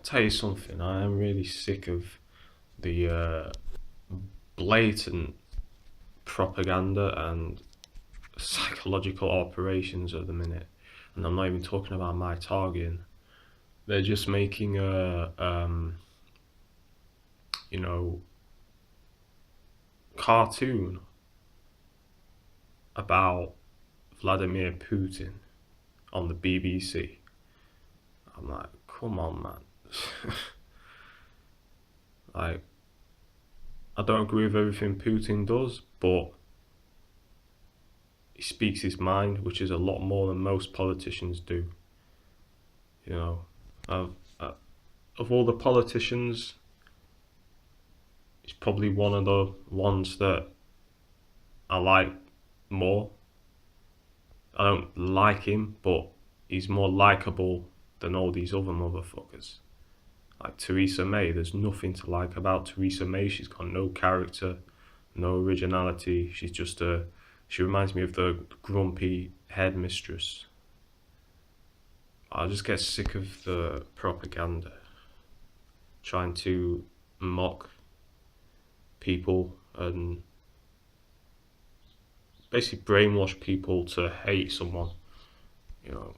tell you something, I am really sick of the blatant propaganda and psychological operations at the minute. And I'm not even talking about my targeting. They're just making a, cartoon about Vladimir Putin on the BBC. I'm like, come on, man. Like, I don't agree with everything Putin does, but he speaks his mind, which is a lot more than most politicians do. You know, of all the politicians, he's probably one of the ones that I like more. I don't like him, but he's more likable than all these other motherfuckers. Like Theresa May, there's nothing to like about Theresa May. She's got no character, no originality. She reminds me of the grumpy headmistress. I just get sick of the propaganda, trying to mock people and basically brainwash people to hate someone. You know,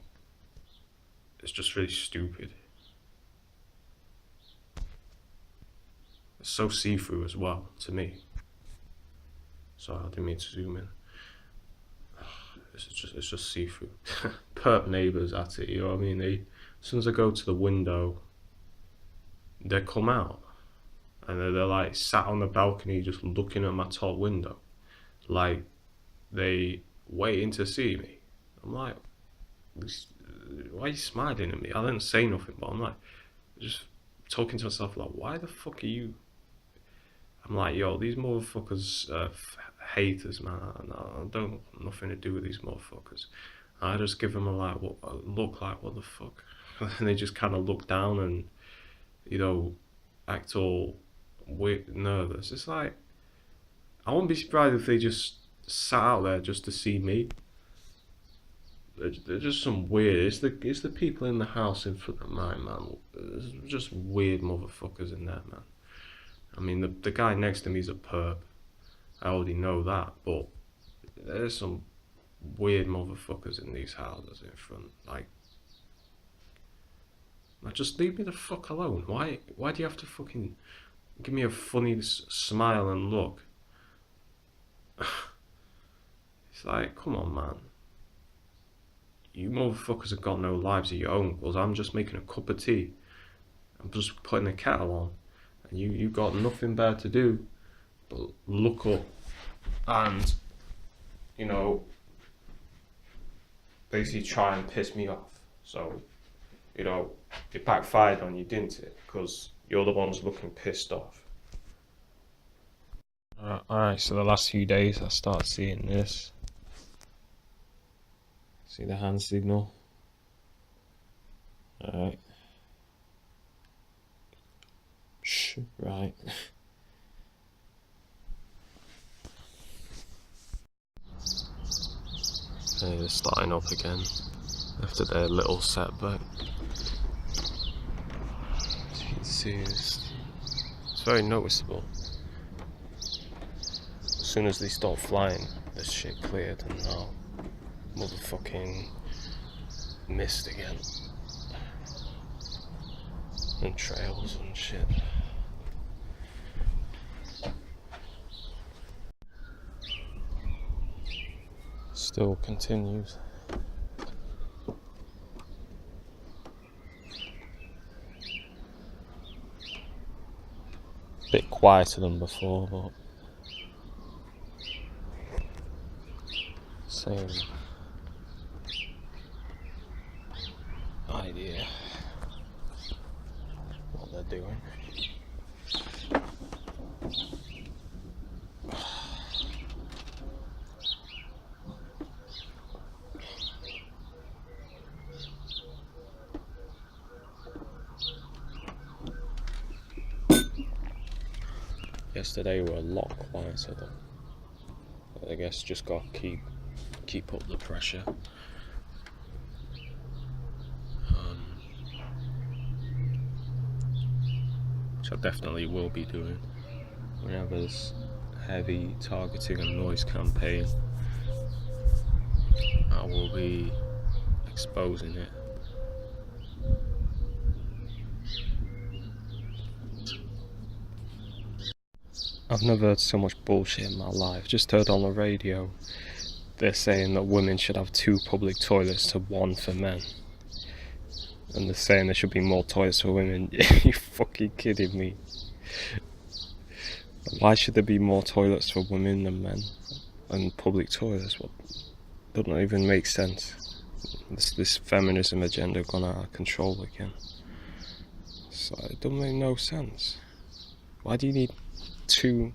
it's just really stupid. It's so see-through as well, to me. Sorry, I didn't mean to zoom in. It's just see-through. Perp neighbours at it, you know what I mean? As soon as I go to the window, they come out. And they're like sat on the balcony just looking at my top window. Like they waiting to see me. I'm like, why are you smiling at me? I didn't say nothing, but I'm like, just talking to myself like, why the fuck are you? I'm like, yo, these motherfuckers haters, man. I don't want nothing to do with these motherfuckers. I just give them a look like, what the fuck? And they just kind of look down and, act all weird, nervous. It's like, I wouldn't be surprised if they just sat out there just to see me. They're just some weird. It's the people in the house in front of mine, man. There's just weird motherfuckers in there, man. I mean, the guy next to me is a perp. I already know that, but there's some weird motherfuckers in these houses in front. Like, just leave me the fuck alone. Why do you have to fucking give me a funny smile and look? It's like, come on, man. You motherfuckers have got no lives of your own, because I'm just making a cup of tea. I'm just putting a kettle on. And you got nothing better to do but look up and, basically try and piss me off. So, it backfired on you, didn't it? Because you're the ones looking pissed off. Alright, so the last few days I started seeing this. See the hand signal? Alright. Shh, right. They're starting up again after their little setback. As you can see, it's very noticeable. As soon as they start flying, this shit cleared, and now motherfucking mist again. And trails and shit. Still continues. Bit quieter than before, but same idea what they're doing. Yesterday were a lot quieter though. I guess just got to keep up the pressure. which I definitely will be doing whenever there's heavy targeting and noise campaign. I will be exposing it. I've never heard so much bullshit in my life. Just heard on the radio they're saying that women should have 2 public toilets to 1 for men. And they're saying there should be more toilets for women. You fucking kidding me? Why should there be more toilets for women than men? And public toilets? What? Doesn't even make sense. This feminism agenda gone out of control again. So it doesn't make no sense. Why do you need 2?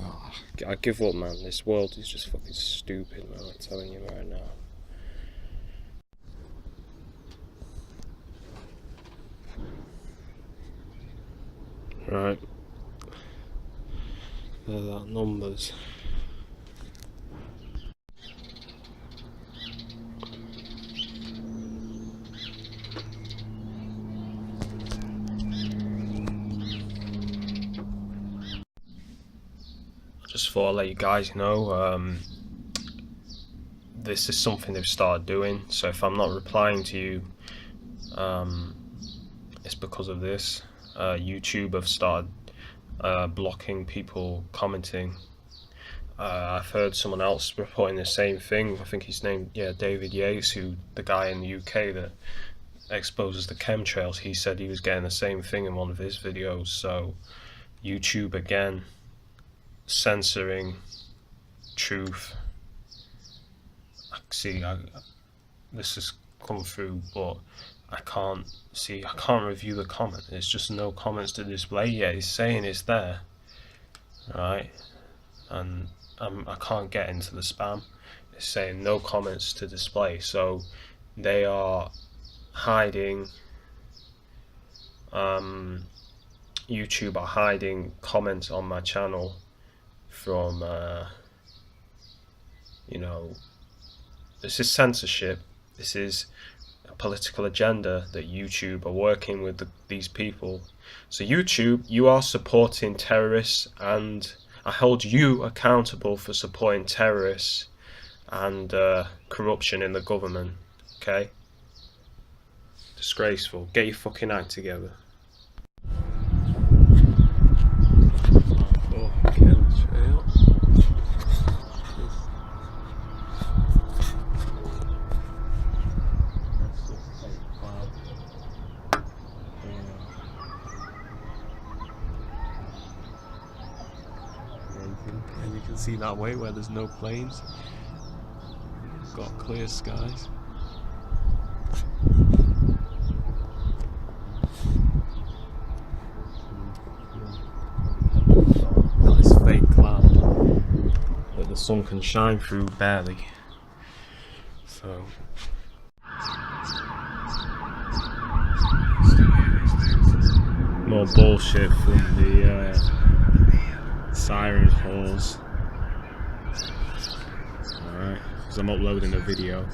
Oh, I give up, man. This world is just fucking stupid, man. I'm telling you right now. Right. There are numbers. Just thought I'd let you guys know, this is something they've started doing, so if I'm not replying to you, it's because of this. YouTube have started blocking people commenting. I've heard someone else reporting the same thing. I think he's named, David Yates, who the guy in the UK that exposes the chemtrails. He said he was getting the same thing in one of his videos. So YouTube again censoring truth. This has come through, but I can't review the comment. There's just no comments to display yet. It's saying it's there, right? And I can't get into the spam. It's saying no comments to display. So they are hiding. YouTube are hiding comments on my channel from this is censorship. This is a political agenda that YouTube are working with these people. So YouTube, you are supporting terrorists, and I hold you accountable for supporting terrorists and corruption in the government. Okay? Disgraceful. Get your fucking act together. Oh, chemtrail. And you can see that way where there's no planes. Got clear skies. Got this fake cloud that the sun can shine through barely. So more bullshit from the siren halls. Alright, because I'm uploading a video.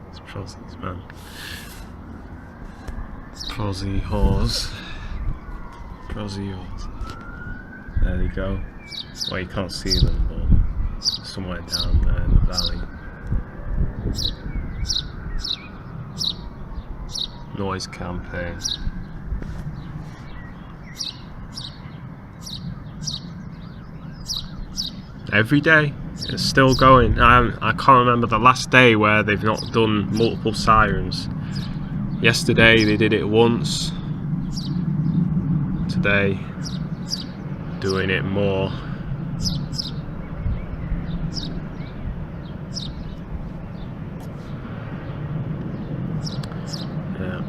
It's Prozzies, man. Prozzy whores. Prozzy whores. There they go. Well, you can't see them, but somewhere down there in the valley. Noise campaign. Every day, it's still going. I can't remember the last day where they've not done multiple sirens. Yesterday they did it once. Today, doing it more. Yeah,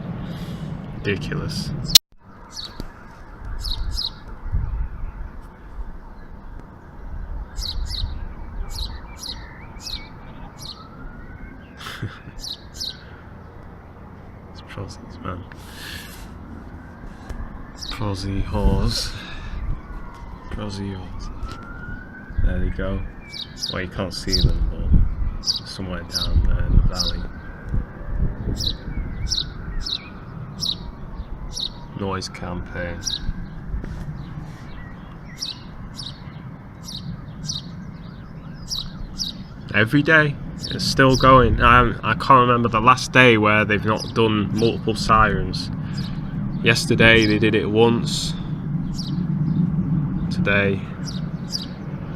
ridiculous. It's Prozzies, man. Prozzy whores. Drozios. There they go. Well, you can't see them, but somewhere down there in the valley. Noise campaign. Every day, it's still going. I can't remember the last day where they've not done multiple sirens. Yesterday they did it once. Today,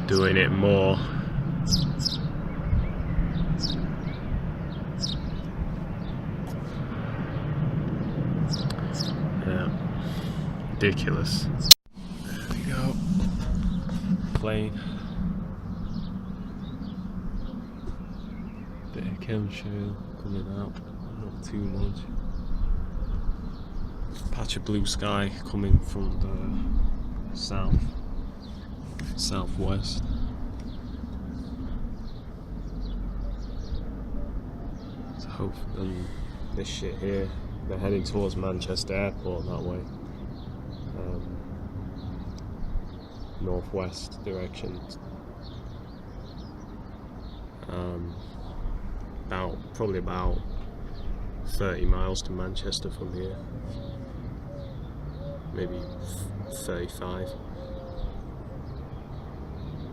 doing it more. Yeah, ridiculous. There we go. Plane. Bit of chemtrail coming out, not too much. Patch of blue sky coming from the southwest. So hopefully, this shit here, they're heading towards Manchester Airport that way. Northwest direction. Probably about 30 miles to Manchester from here. Maybe 35.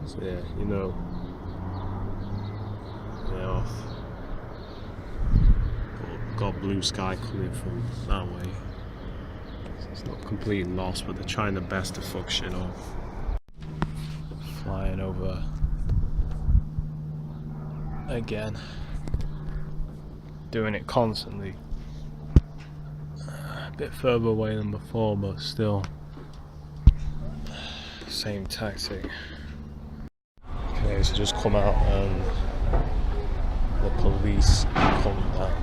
So yeah, you know, yeah, got blue sky coming from that way. So it's not completely lost, but they're trying their best to fuck shit up. Flying over again. Doing it constantly. A bit further away than before, but still same tactic. Okay, so just come out and the police come down.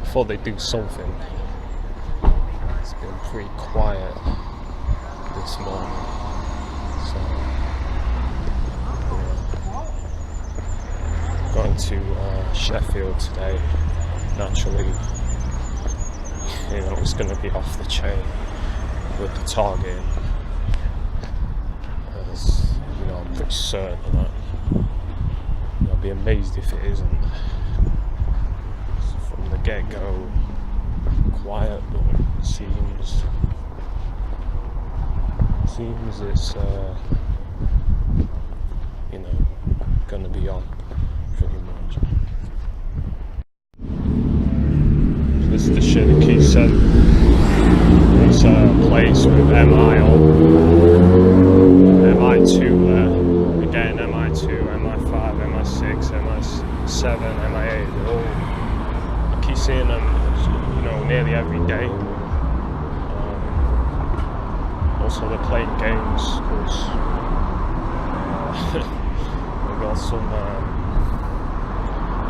I thought they'd do something. It's been pretty quiet this morning, so going to Sheffield today. Naturally, you know, it's going to be off the chain with the target, as you know, I'm pretty certain of that. I'll be amazed if it isn't. From the get-go, quiet, but it seems it's you know, going to be on pretty much. So this is the shit that keeps said. It's a place with MI on. MI2 there. Again, MI2, MI5, MI6, MI7, MI8. They're all, I keep seeing them, you know, nearly every day. Also, they're playing games because we've got some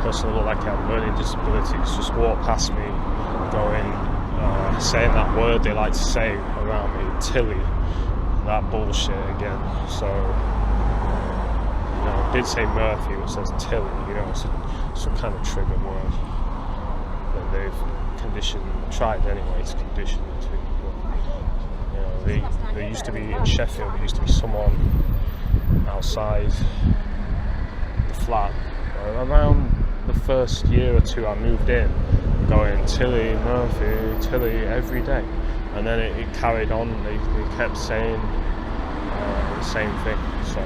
person who look like they have learning disabilities just walked past me, going, saying that word they like to say around me, Tilly, that bullshit again. So, you know, I did say Murphy, which says Tilly, you know, it's some kind of trigger word that they've tried anyway to condition it to. But, you know, there used to be in Sheffield, there used to be someone outside the flat around the first year or two I moved in, going Tilly, Murphy, Tilly every day, and then it carried on. They kept saying the same thing. So,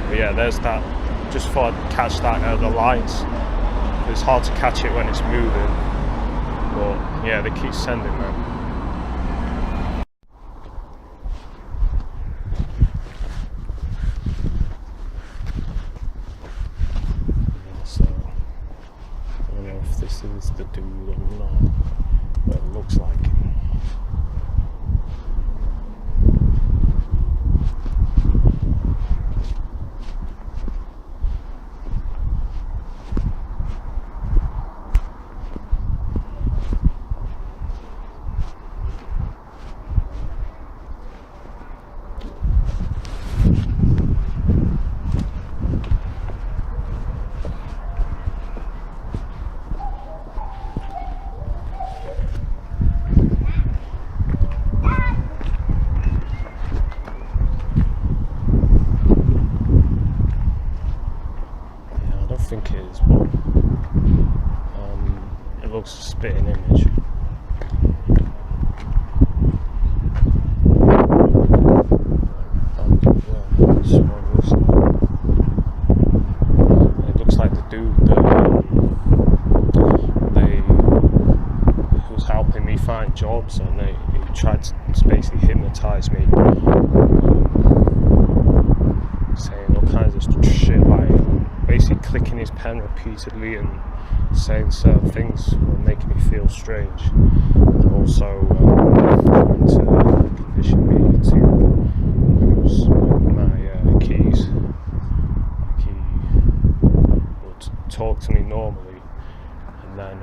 but yeah, there's that. Just thought I'd catch that out of the lines. It's hard to catch it when it's moving, but yeah, they keep sending them. This is the dude or not, but it looks like it. is, but it looks a spitting image. And that's what it looks like. It looks like the dude who was helping me find jobs, and he tried to basically hypnotise me, saying all kinds of shit, like basically clicking his pen repeatedly and saying certain things were making me feel strange, and also trying to condition me to lose my keys. Like he would talk to me normally, and then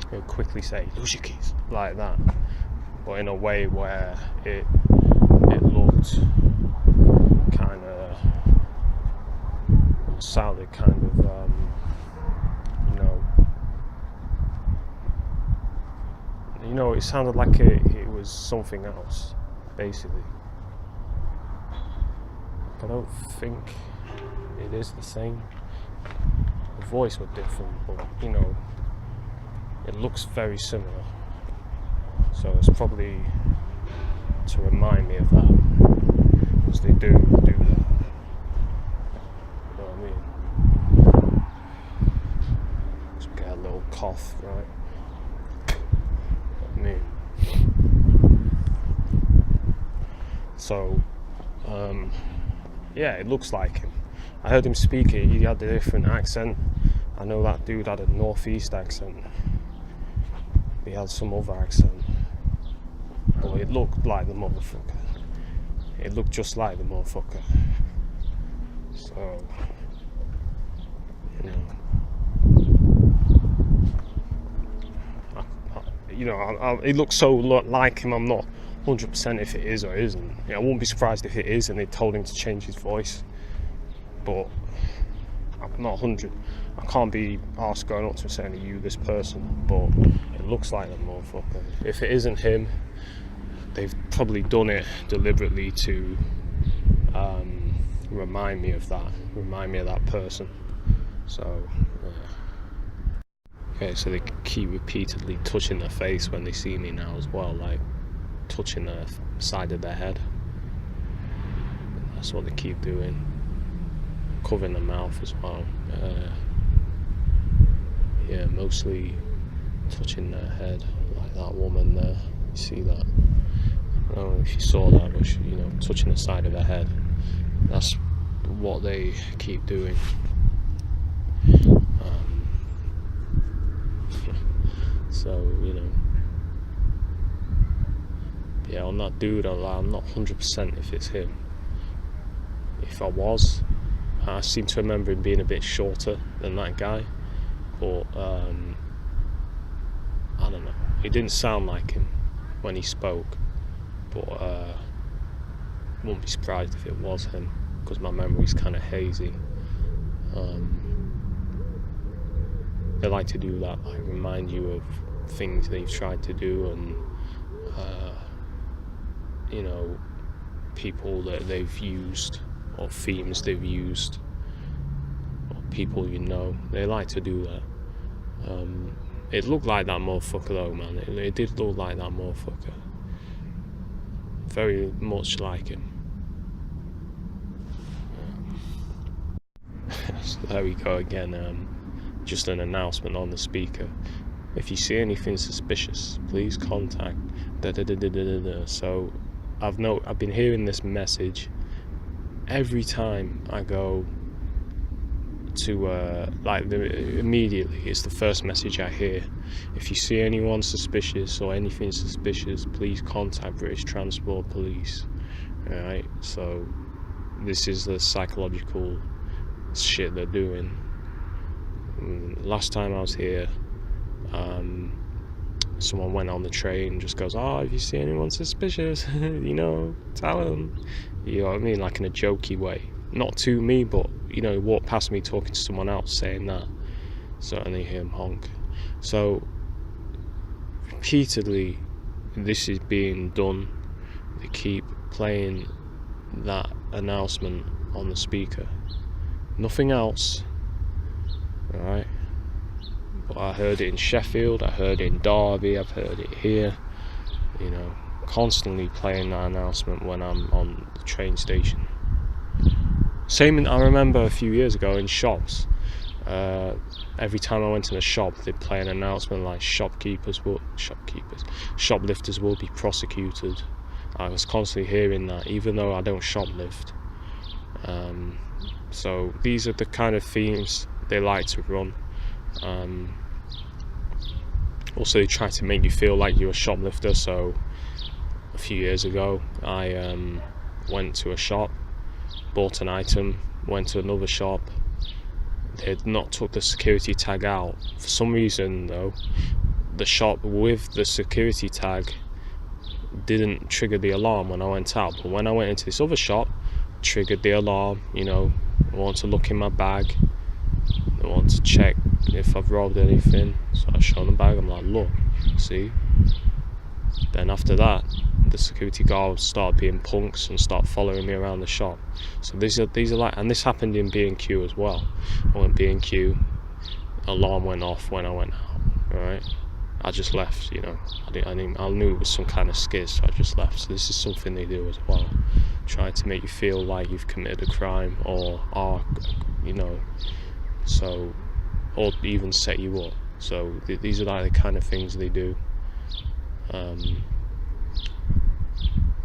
he would quickly say, "Lose your keys," like that, but in a way where it looked kind of sounded kind of it sounded like it was something else, basically. I don't think it is the same. The voice was different, but it looks very similar. So it's probably to remind me of that, because they do that. You know what I mean? Just get a little cough, right? So, yeah, it looks like him. I heard him speak it. He had a different accent. I know that dude had a northeast accent. He had some other accent, but it looked like the motherfucker. It looked just like the motherfucker. So, it looks so like him. I'm not 100% if it is or isn't. I won't be surprised if it is and they told him to change his voice, but I'm not 100. I can't be asked going up to him saying, "Are you this person?" But it looks like that motherfucker. If it isn't him, they've probably done it deliberately to remind me of that person. So okay, so they keep repeatedly touching their face when they see me now as well, like touching the side of their head. That's what they keep doing. Covering their mouth as well. Yeah, mostly touching their head, like that woman there. You see that? I don't know if you saw that, but touching the side of her head. That's what they keep doing. So, yeah, on that dude, I'm not 100% if it's him. If I was, I seem to remember him being a bit shorter than that guy, but I don't know. It didn't sound like him when he spoke, but wouldn't be surprised if it was him, because my memory's kind of hazy. They like to do that, like remind you of things they've tried to do, and people that they've used, or themes they've used, or people they like to do that. It looked like that motherfucker though, man. It did look like that motherfucker. Very much like him. So there we go again. Just an announcement on the speaker. If you see anything suspicious, please contact So I've been hearing this message every time I go to immediately. It's the first message I hear. If you see anyone suspicious or anything suspicious, please contact British Transport Police. Alright, so this is the psychological shit they're doing. Last time I was here, someone went on the train and just goes, "Oh, if you see anyone suspicious, tell them." You know what I mean? Like in a jokey way. Not to me, but, he walked past me talking to someone else saying that. So, and they hear him honk. So, repeatedly, this is being done. They keep playing that announcement on the speaker. Nothing else. right? But I heard it in Sheffield, I heard it in Derby, I've heard it here, you know, constantly playing that announcement when I'm on the train station. I remember a few years ago in shops, every time I went in a shop, they'd play an announcement like shoplifters will be prosecuted. I was constantly hearing that, even though I don't shoplift. So these are the kind of themes they like to run. Also, they try to make you feel like you're a shoplifter. So a few years ago, I went to a shop, bought an item, went to another shop. They had not took the security tag out. For some reason, though, the shop with the security tag didn't trigger the alarm when I went out. But when I went into this other shop, triggered the alarm. You know, I want to look in my bag. I want to check if I've robbed anything. So I show them the bag. I'm like, look, see. Then after that, the security guards start being punks and start following me around the shop. So these are like, and this happened in B&Q as well. I went B&Q, alarm went off when I went out. Right, I just left. You know, I knew it was some kind of skit, so I just left. So this is something they do as well, trying to make you feel like you've committed a crime or are, you know, so, or even set you up. So these are like the kind of things they do.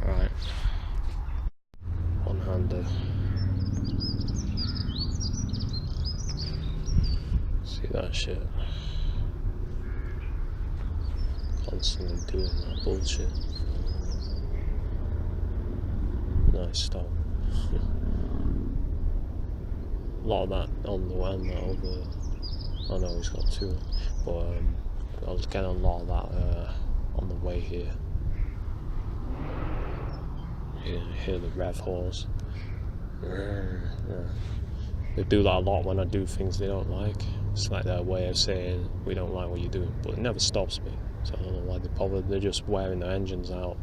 Right, one-hander. See that shit? Constantly doing that bullshit. Nice stop. A lot of that on the way now. I know he's got two, but I was getting a lot of that on the way here. You hear the rev horse. They do that a lot when I do things they don't like. It's like their way of saying we don't like what you're doing, but it never stops me. So I don't know why they bother. They're just wearing their engines out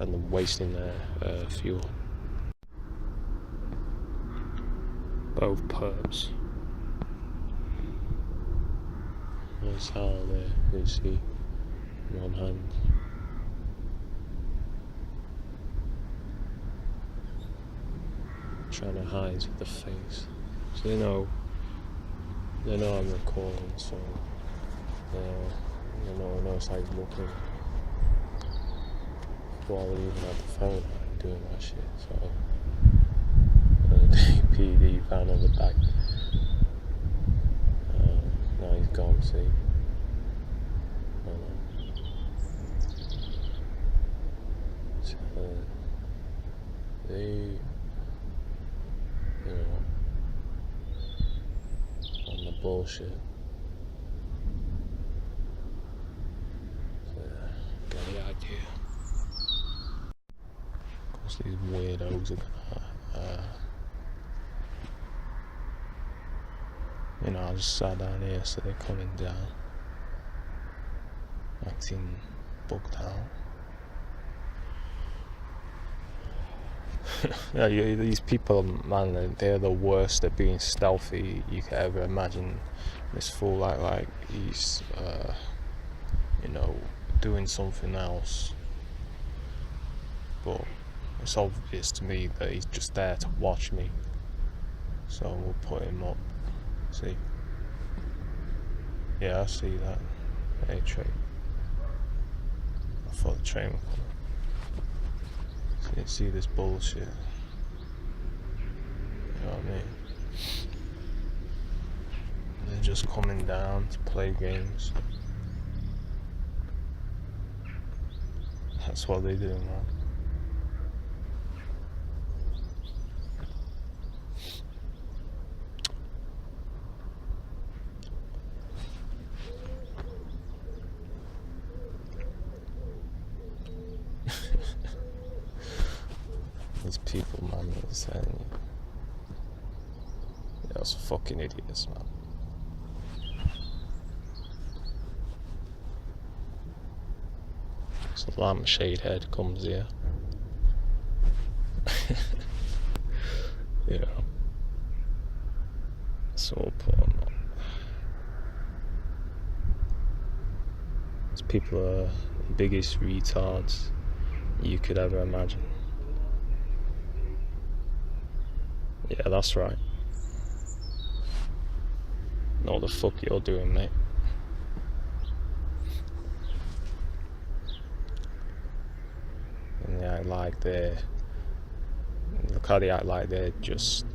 and they're wasting their fuel. Both perps. There's how there, you see, one hand. Trying to hide the face. So they know I'm recording, so no one knows how he's looking. While we even had the phone out doing that shit, so the PD van on the back. Now he's gone, see. So they, you know, on the bullshit. So, got the idea. Of course, these weirdos are gonna, you know, I just sat down here, so they're coming down, acting bugged out. Yeah, these people, man, they're the worst at being stealthy you could ever imagine. This fool like he's, you know, doing something else, but it's obvious to me that he's just there to watch me. So we'll put him up. See? Yeah, I see that. Hey, train. I thought the train was coming. See this bullshit. You know what I mean? They're just coming down to play games. That's what they do, man. These people, man, I was telling you. Those fucking idiots, man. So lampshade head comes here. You know. So we'll put him up. people are the biggest retards you could ever imagine. Yeah, that's right. Know what the fuck you're doing, mate. And they act like look how they act like they're just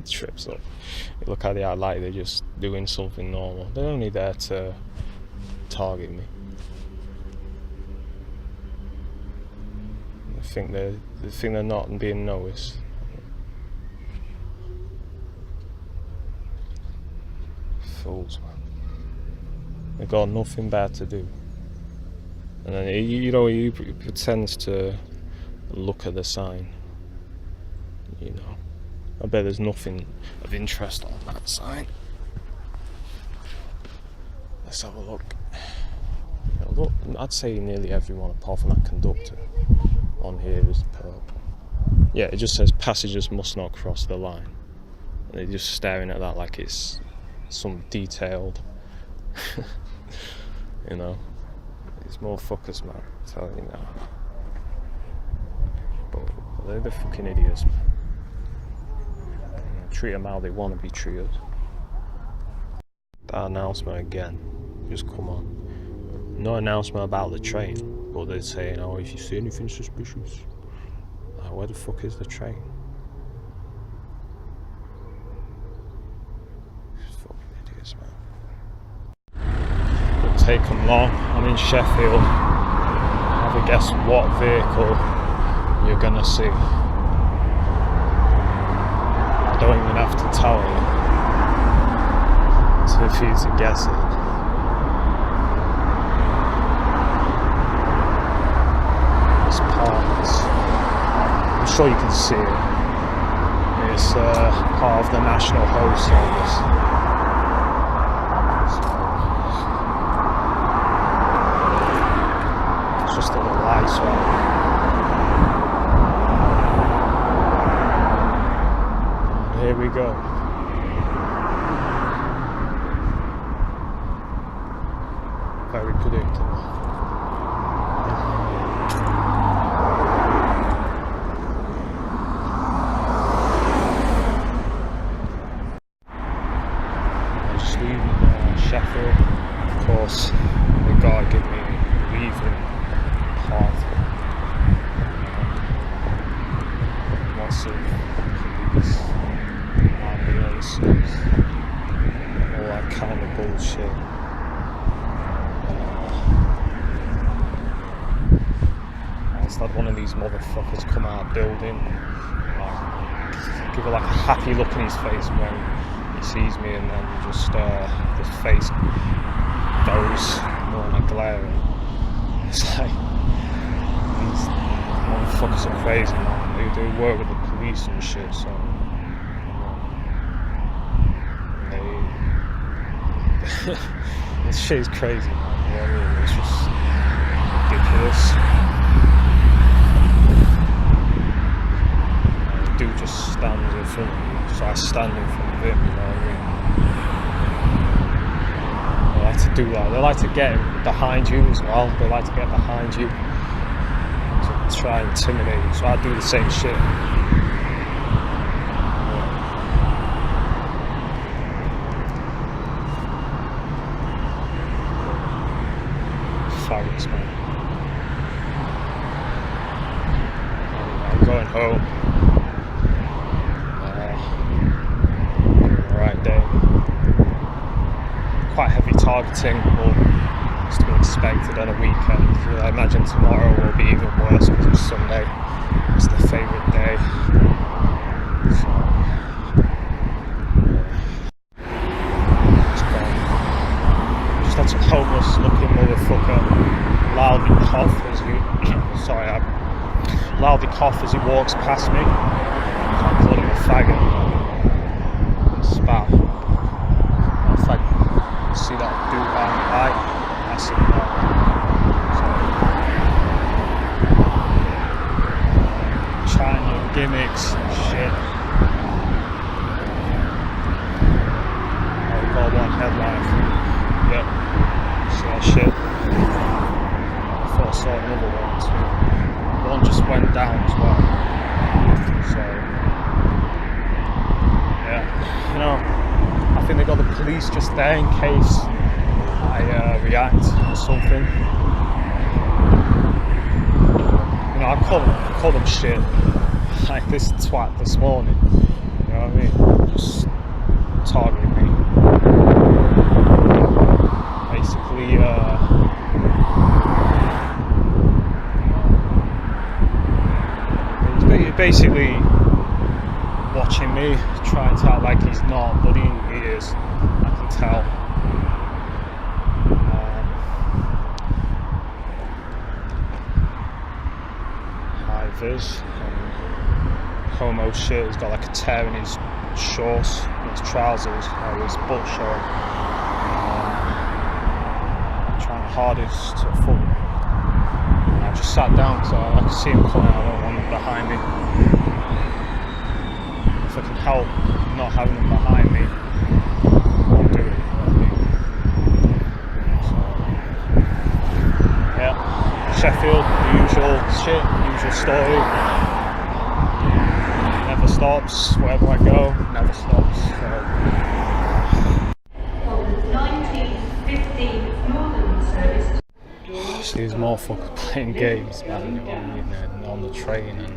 trips up. Look how they act like they're just doing something normal. They're only there to target me. They think they're not being noticed. Fools, man. They've got nothing bad to do. And then he pretends to look at the sign. I bet there's nothing of interest on that sign. Let's have a look. Look, I'd say nearly everyone apart from that conductor on here is purple. Yeah, it just says passengers must not cross the line. And they're just staring at that like it's some detailed, These motherfuckers, man, I'm telling you now. But they're the fucking idiots, man. Treat them how they want to be treated. That announcement again, just come on. No announcement about the train, but they're saying, oh, if you see anything suspicious, where the fuck is the train? Fucking idiots, man. It'll take them long. I'm in Sheffield. Have a guess what vehicle you're gonna see. I don't even have to tell you. It's for you to guess it. It's parked. I'm sure you can see it. It's part of the National Hose Service. It's just a little lights on. Here we go. Very predictable. I'm just leaving Sheffield. Of course, they gotta give me leaving path. Lots of police. Ambulances, all that kind of bullshit. It's like one of these motherfuckers come out of the building, give it like a happy look in his face when he sees me, and then just his face goes more like glare. It's like these motherfuckers are crazy, man. They work with the police and shit, so. This shit is crazy, man. You know what I mean? It's just ridiculous. The dude just stands in front of me, so I stand in front of him, you know what I mean? They like to do that. They like to get behind you as well. They like to get behind you to try and intimidate you. So I do the same shit. Faggots, man. I'm going home. Right day. Quite heavy targeting, but it's to be expected on a weekend. I imagine tomorrow will be even worse because it's Sunday. It's the favourite day. So, just had some homeless looking motherfucker loudly cough as he loudly cough as he walks past me. So I called him a faggot. Spat. Oh, faggot. See that dude on the right? That's it. So, trying new gimmicks and shit. Oh, we got one headline. Yep. So that shit. I thought I saw another one too. One just went down as well. So yeah, you know, I think they got the police just there in case I react or something. You know, I call them shit. Like this twat this morning. You know what I mean? Just targeting me. Basically, he's basically watching me, trying to act like he's not, but he is. I can tell. High vis, homo shit. He's got like a tear in his shorts, his trousers, or his butt showing. Trying hardest to fall. I just sat down because I can see him coming. I don't want him behind me. If I can help not having him behind me, I'll do it. So, yeah, Sheffield, the usual shit, usual story. Never stops. Wherever I go, never stops. So. See these motherfuckers playing games, man, you know what I mean? And on the train, and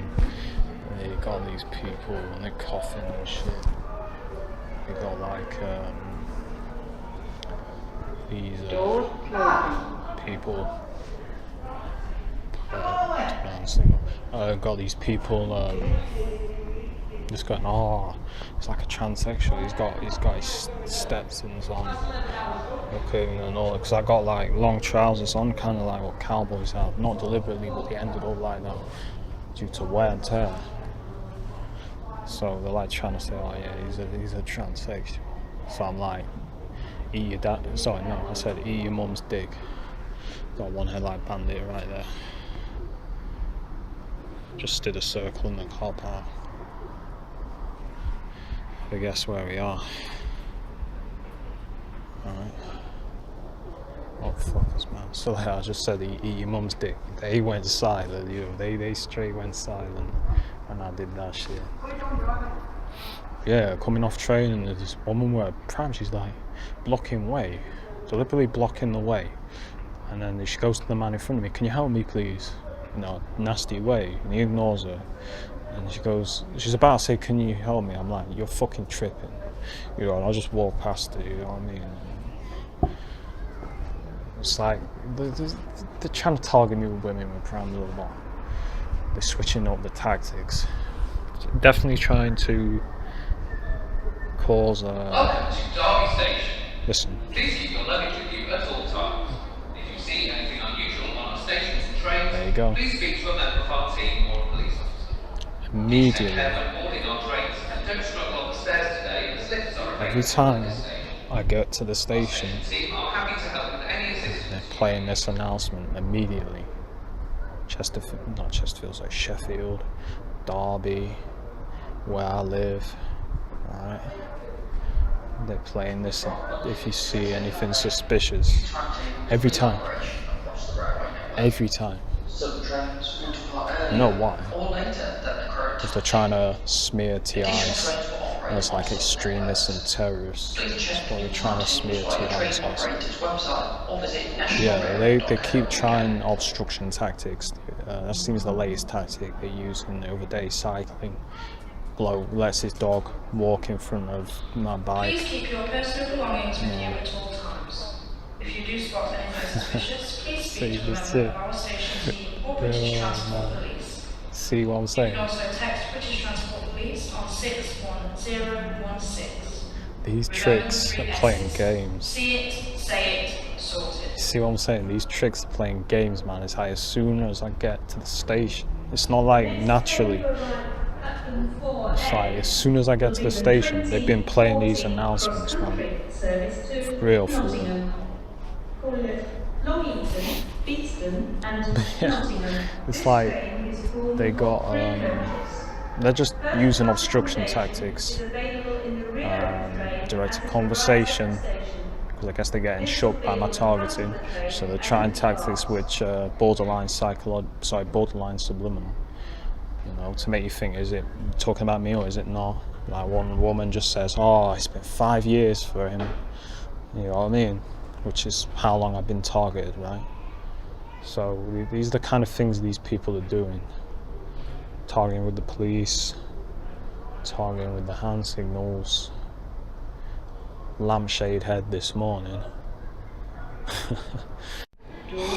they got these people and they're coughing and shit. They got like these people. Got these people just going, oh, it's like a transsexual. He's got his Stetsons on, looking and all. Because I got like long trousers on, kind of like what cowboys have. Not deliberately, but they ended up like that due to wear and tear. So they're like trying to say, oh yeah, he's a transsexual. So I'm like, eat your dad. Sorry, no, I said eat your mum's dick. Got one headlight bandit right there. Just did a circle in the car park. I guess where we are. Alright. Oh fuckers, man. So yeah, I just said eat your mum's dick. They went silent, you know, they straight went silent when I did that shit. Yeah, coming off train and there's this woman where she's like blocking way. Deliberately blocking the way. And then she goes to the man in front of me, can you help me please? You know, nasty way. And he ignores her. And she goes, she's about to say, can you help me? I'm like, you're fucking tripping. You know, and I'll just walk past her, you know what I mean? It's like, they're trying to target me with women with prams a lot. They're switching up the tactics. Definitely trying to cause Welcome to Derby Station. Listen. Please keep your luggage with you at all times. If you see anything unusual on our stations and trains, There you go. Please speak to a member of our team or a police officer. Immediately. Take care when boarding our trains and don't struggle on the stairs today as lifts are Every time I get to the Our station, team are happy to help with any assistance. they're playing this announcement immediately. Like Sheffield, Derby, where I live, alright? They're playing this if you see anything suspicious. Every time. Every time. You know why? Because they're trying to smear TIs as like extremists and terrorists. That's what they're trying to smear TIs as. Yeah, they keep trying obstruction tactics. That seems the latest tactic they're using the other day, cycling. Bloke lets his dog walk in front of my bike. Please keep your personal belongings with you at all times. If you do spot anything suspicious, please speak to a member of our station team or British Transport Police. See what I'm You saying? can also text British Transport Police on 61016. These tricks are playing games. See it, say it, sort it. See what I'm saying? These tricks are playing games, man. It's like as soon as I get to the station, it's not like naturally. It's like as soon as I get to the station, they've been playing these announcements, man. For real, for real. Yeah. It's like they got, they're just using obstruction tactics. Direct conversation because I guess they're getting shook by my targeting, so they're trying tactics which borderline subliminal. You know, to make you think, is it talking about me or is it not? Like one woman just says, "Oh, I spent 5 years for him." You know what I mean? Which is how long I've been targeted, right? So these are the kind of things these people are doing. Targeting with the police, targeting with the hand signals, lampshade head this morning.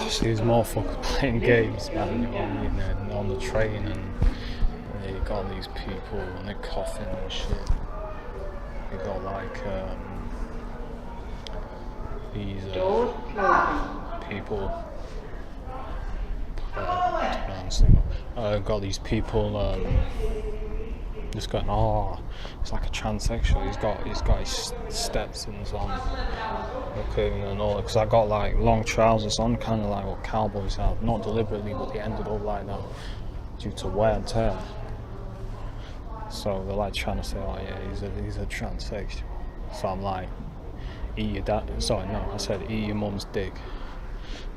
See these motherfuckers playing games, man, you know what I mean? They're on the train and you got these people and they're coughing and shit. You got like these people got these people just going, oh, it's like a transsexual. He's got his Stetsons on, looking and all. Because I got like long trousers on, kind of like what cowboys have, not deliberately, but they ended up like that due to wear and tear. So they're like trying to say, oh yeah, he's a transsexual. So I'm like, eat your dad. Sorry, no, I said eat your mum's dick.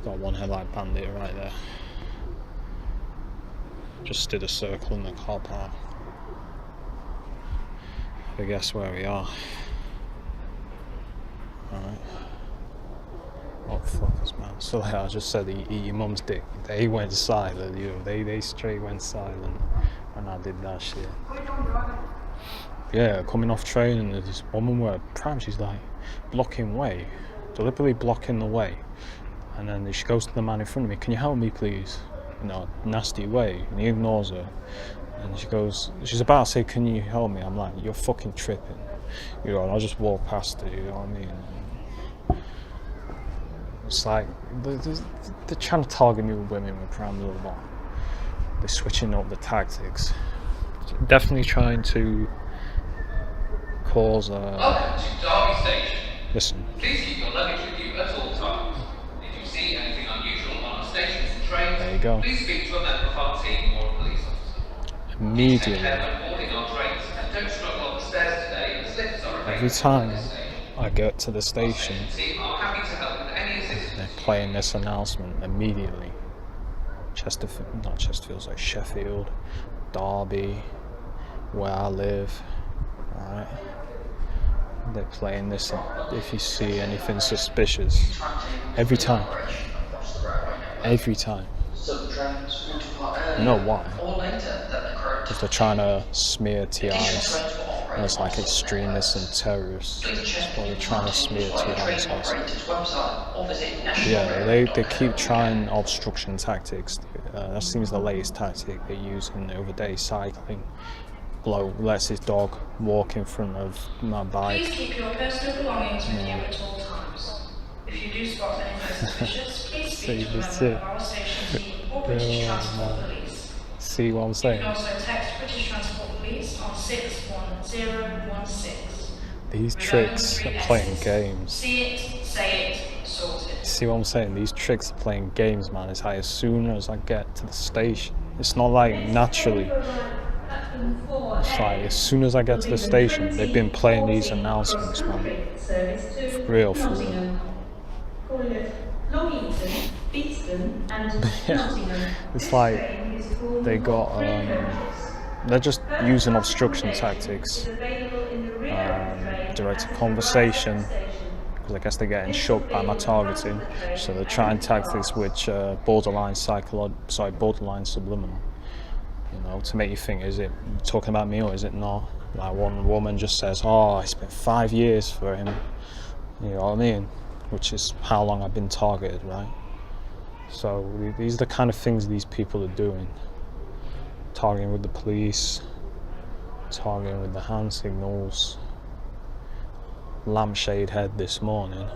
Got one headlight bandit right there. Just did a circle in the car park. I guess where we are. Alright. Oh fuckers, man. So yeah, I just said eat your mum's dick. They went silent, you know. They straight went silent when I did that shit. Yeah, coming off train and there's this woman where she's like blocking way, deliberately blocking the way. And then she goes to the man in front of me, "Can you help me please?" You know, nasty way, and he ignores her. And she's about to say, "Can you help me?" I'm like, "You're fucking tripping." You know, and I'll just walk past her, you know what I mean? It's like, they're trying to target me with women with parameters a lot. They're switching up the tactics. Definitely trying to cause Welcome to Derby Station. Listen. Please keep your luggage with you at all times. If you see anything unusual on our stations and trains, There you go. please speak to a member of our team or a police officer. Immediately. Take care when boarding our trains and don't struggle on the stairs today as lifts are available Every time at this station. I get to the station, Our team are happy to help with any assistance. they're playing this announcement immediately. Sheffield, Derby, where I live. Alright. They're playing this. If you see anything suspicious, every time. You know why? Because they're trying to smear TIs as like extremists and terrorists. That's what they're trying to smear TIs as. Yeah, they keep trying obstruction tactics. That seems the latest tactic they're using the other day, cycling. Bloke lets his dog walk in front of my bike. Please keep your personal belongings with you at all times. If you do spot anything suspicious, please speak to a member of our station team or British Transport Police. See what I'm You saying? can also text British Transport Police on 61016. These tricks are playing games. See it, say it, sort it. See what I'm saying? These tricks are playing games, man. It's like as soon as I get to the station, it's not like naturally. It's like as soon as I get to the station, they've been playing these announcements, man. For real, for real. Yeah. It's like they got, they're just using obstruction tactics. Direct conversation, because I guess they're getting shook by my targeting. So they're trying tactics which borderline subliminal. You know, to make you think, is it talking about me or is it not? Like one woman just says, "Oh, I spent 5 years for him." You know what I mean? Which is how long I've been targeted, right? So these are the kind of things these people are doing. Targeting with the police, targeting with the hand signals, lampshade head this morning.